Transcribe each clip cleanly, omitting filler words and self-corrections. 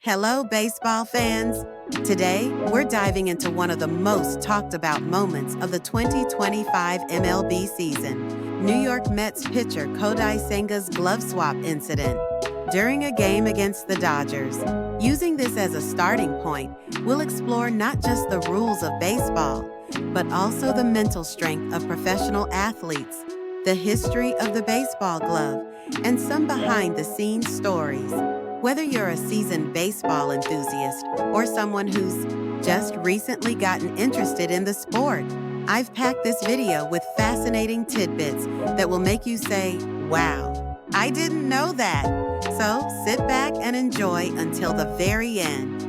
Hello, baseball fans. Today, we're diving into one of the most talked about moments of the 2025 MLB season, New York Mets pitcher Kodai Senga's glove swap incident. During a game against the Dodgers, using this as a starting point, we'll explore not just the rules of baseball, but also the mental strength of professional athletes, the history of the baseball glove, and some behind-the-scenes stories. Whether you're a seasoned baseball enthusiast or someone who's just recently gotten interested in the sport, I've packed this video with fascinating tidbits that will make you say, wow, I didn't know that. So sit back and enjoy until the very end.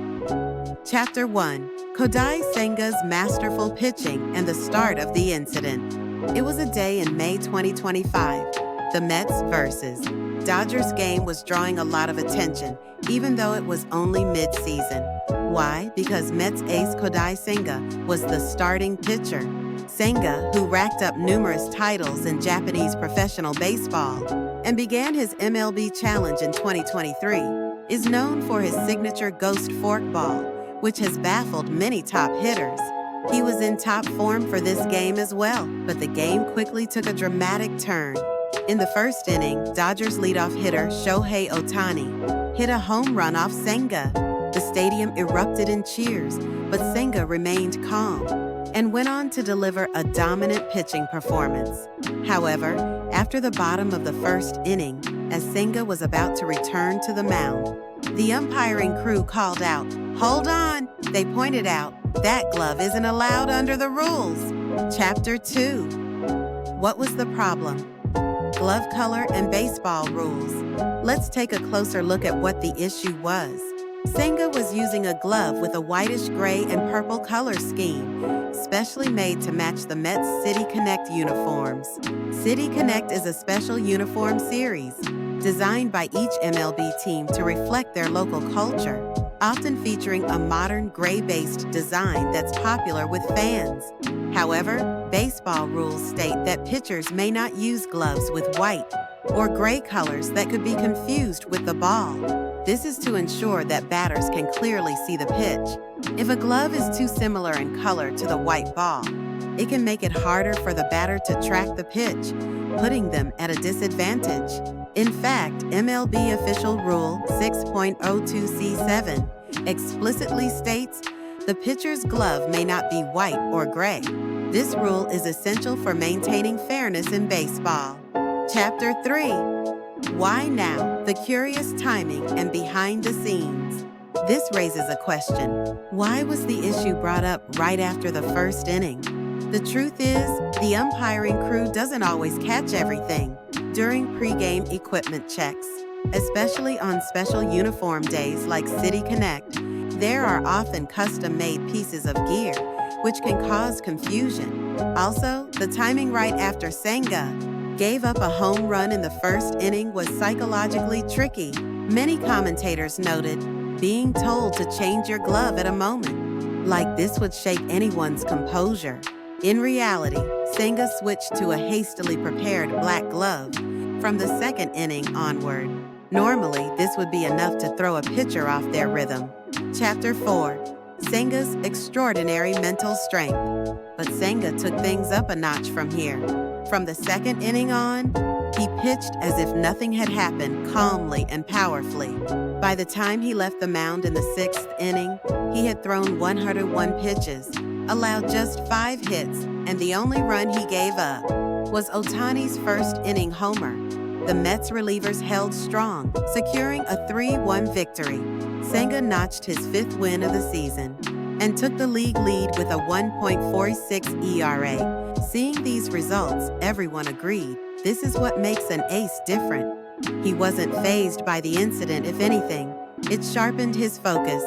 Chapter 1. Kodai Senga's masterful pitching and the start of the incident. It was a day in May 2025. The Mets versus Dodgers game was drawing a lot of attention, even though it was only mid-season. Why? Because Mets ace Kodai Senga was the starting pitcher. Senga, who racked up numerous titles in Japanese professional baseball and began his MLB challenge in 2023, is known for his signature ghost forkball, which has baffled many top hitters. He was in top form for this game as well, but the game quickly took a dramatic turn. In the first inning, Dodgers leadoff hitter Shohei Ohtani hit a home run off Senga. The stadium erupted in cheers, but Senga remained calm and went on to deliver a dominant pitching performance. However, after the bottom of the first inning, as Senga was about to return to the mound, the umpiring crew called out, "Hold on!" They pointed out, "That glove isn't allowed under the rules." Chapter 2. What was the problem? Glove color and baseball rules. Let's take a closer look at what the issue was. Senga was using a glove with a whitish gray and purple color scheme, specially made to match the Mets City Connect uniforms. City Connect is a special uniform series designed by each MLB team to reflect their local culture, often featuring a modern gray-based design that's popular with fans. However, baseball rules state that pitchers may not use gloves with white or gray colors that could be confused with the ball. This is to ensure that batters can clearly see the pitch. If a glove is too similar in color to the white ball, it can make it harder for the batter to track the pitch, putting them at a disadvantage. In fact, MLB Official Rule 6.02c7 explicitly states the pitcher's glove may not be white or gray. This rule is essential for maintaining fairness in baseball. Chapter 3. Why now? The curious timing and behind the scenes. This raises a question. Why was the issue brought up right after the first inning? The truth is, the umpiring crew doesn't always catch everything. During pregame equipment checks, especially on special uniform days like City Connect, there are often custom-made pieces of gear, which can cause confusion. Also, the timing right after Senga gave up a home run in the first inning was psychologically tricky. Many commentators noted being told to change your glove at a moment, like this would shake anyone's composure. In reality, Senga switched to a hastily prepared black glove from the second inning onward. Normally, this would be enough to throw a pitcher off their rhythm. Chapter 4. Senga's extraordinary mental strength. But Senga took things up a notch from here. From the second inning on, he pitched as if nothing had happened, calmly and powerfully. By the time he left the mound in the sixth inning, he had thrown 101 pitches, allowed just 5 hits, and the only run he gave up was Ohtani's first inning homer. The Mets relievers held strong, securing a 3-1 victory. Senga notched his 5th win of the season and took the league lead with a 1.46 ERA. Seeing these results, everyone agreed this is what makes an ace different. He wasn't fazed by the incident, if anything. It sharpened his focus.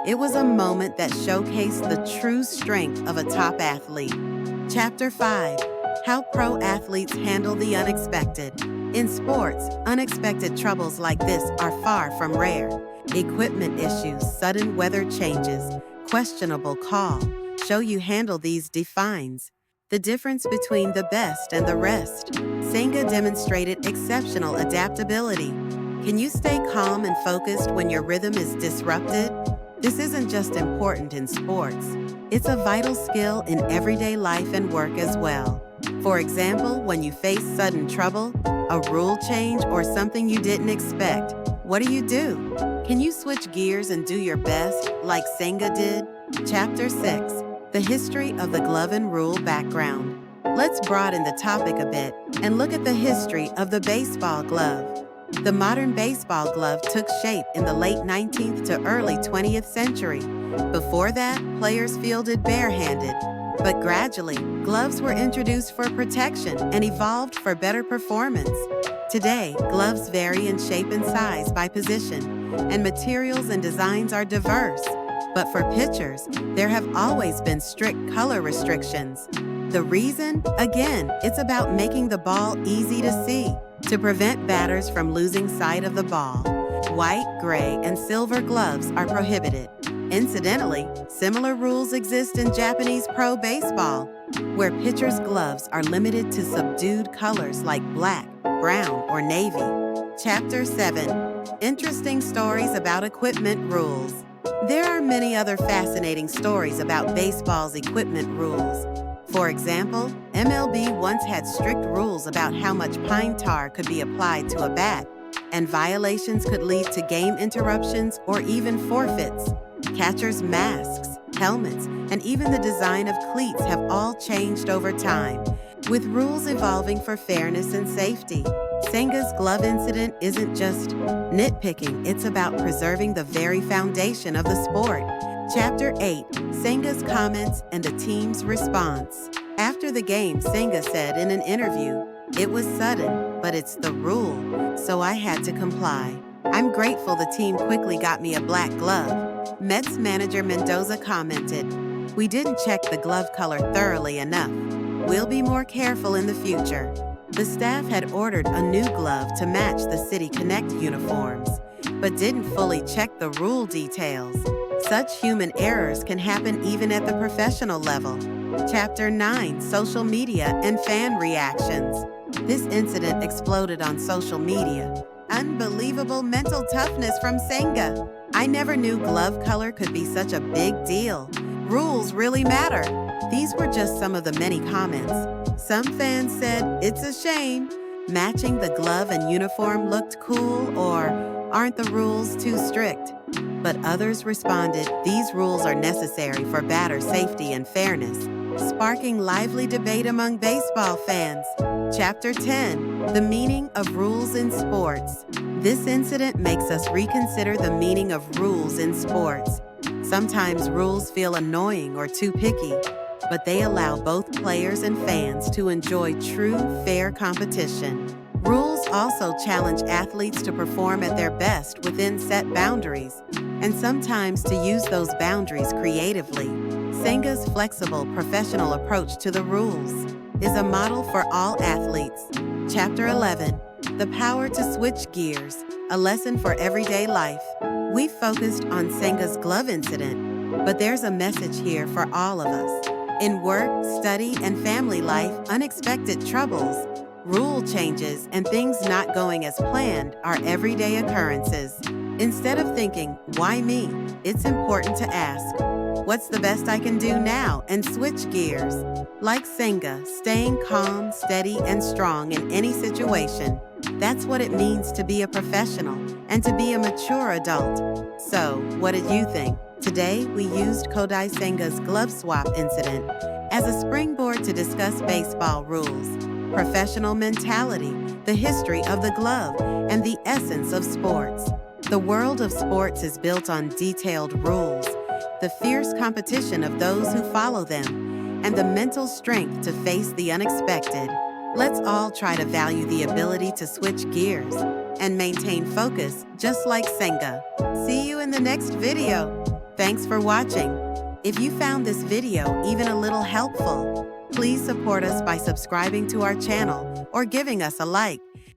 It was a moment that showcased the true strength of a top athlete. Chapter 5. How pro athletes handle the unexpected. In sports, unexpected troubles like this are far from rare. Equipment issues, sudden weather changes, questionable call show you handle these defines the difference between the best and the rest. Senga demonstrated exceptional adaptability, Can you stay calm and focused when your rhythm is disrupted? This isn't just important in sports. It's a vital skill in everyday life and work as well. For example, when you face sudden trouble, a rule change, or something you didn't expect, what do? Can you switch gears and do your best, like Senga did? Chapter 6. The History of the Glove and Rule Background. Let's broaden the topic a bit and look at the history of the baseball glove. The modern baseball glove took shape in the late 19th to early 20th century. Before that, players fielded barehanded. But gradually, gloves were introduced for protection and evolved for better performance. Today, gloves vary in shape and size by position, and materials and designs are diverse. But for pitchers, there have always been strict color restrictions. The reason? Again, it's about making the ball easy to see, to prevent batters from losing sight of the ball. White, gray, and silver gloves are prohibited. Incidentally, similar rules exist in Japanese pro baseball, where pitchers' gloves are limited to subdued colors like black, brown, or navy. Chapter 7. Interesting stories about equipment rules. There are many other fascinating stories about baseball's equipment rules. For example, MLB once had strict rules about how much pine tar could be applied to a bat, and violations could lead to game interruptions or even forfeits. Catchers' masks, helmets, and even the design of cleats have all changed over time, with rules evolving for fairness and safety. Senga's glove incident isn't just nitpicking, it's about preserving the very foundation of the sport. Chapter 8. Senga's comments and the team's response. After the game, Senga said in an interview, "It was sudden, but it's the rule, so I had to comply. I'm grateful the team quickly got me a black glove." Mets manager Mendoza commented, "We didn't check the glove color thoroughly enough. We'll be more careful in the future." The staff had ordered a new glove to match the City Connect uniforms, but didn't fully check the rule details. Such human errors can happen even at the professional level. Chapter 9. Social Media and Fan Reactions. This incident exploded on social media. Unbelievable mental toughness from Senga. "I never knew glove color could be such a big deal. Rules really matter." These were just some of the many comments. Some fans said, "It's a shame. Matching the glove and uniform looked cool," or "Aren't the rules too strict?" But others responded, "These rules are necessary for batter safety and fairness," sparking lively debate among baseball fans. Chapter 10. The Meaning of Rules in Sports. This incident makes us reconsider the meaning of rules in sports. Sometimes rules feel annoying or too picky, but they allow both players and fans to enjoy true, fair competition. Rules also challenge athletes to perform at their best within set boundaries, and sometimes to use those boundaries creatively. Senga's flexible, professional approach to the rules is a model for all athletes. Chapter 11. The Power to Switch Gears, a lesson for everyday life. We focused on Senga's glove incident, but there's a message here for all of us. In work, study, and family life, unexpected troubles, rule changes, and things not going as planned are everyday occurrences. Instead of thinking, "Why me?" it's important to ask, "What's the best I can do now?" and switch gears. Like Senga, staying calm, steady, and strong in any situation. That's what it means to be a professional and to be a mature adult. So, what did you think? Today, we used Kodai Senga's glove swap incident as a springboard to discuss baseball rules, professional mentality, the history of the glove, and the essence of sports. The world of sports is built on detailed rules, the fierce competition of those who follow them, and the mental strength to face the unexpected. Let's all try to value the ability to switch gears and maintain focus just like Senga. See you in the next video. Thanks for watching. If you found this video even a little helpful, please support us by subscribing to our channel or giving us a like.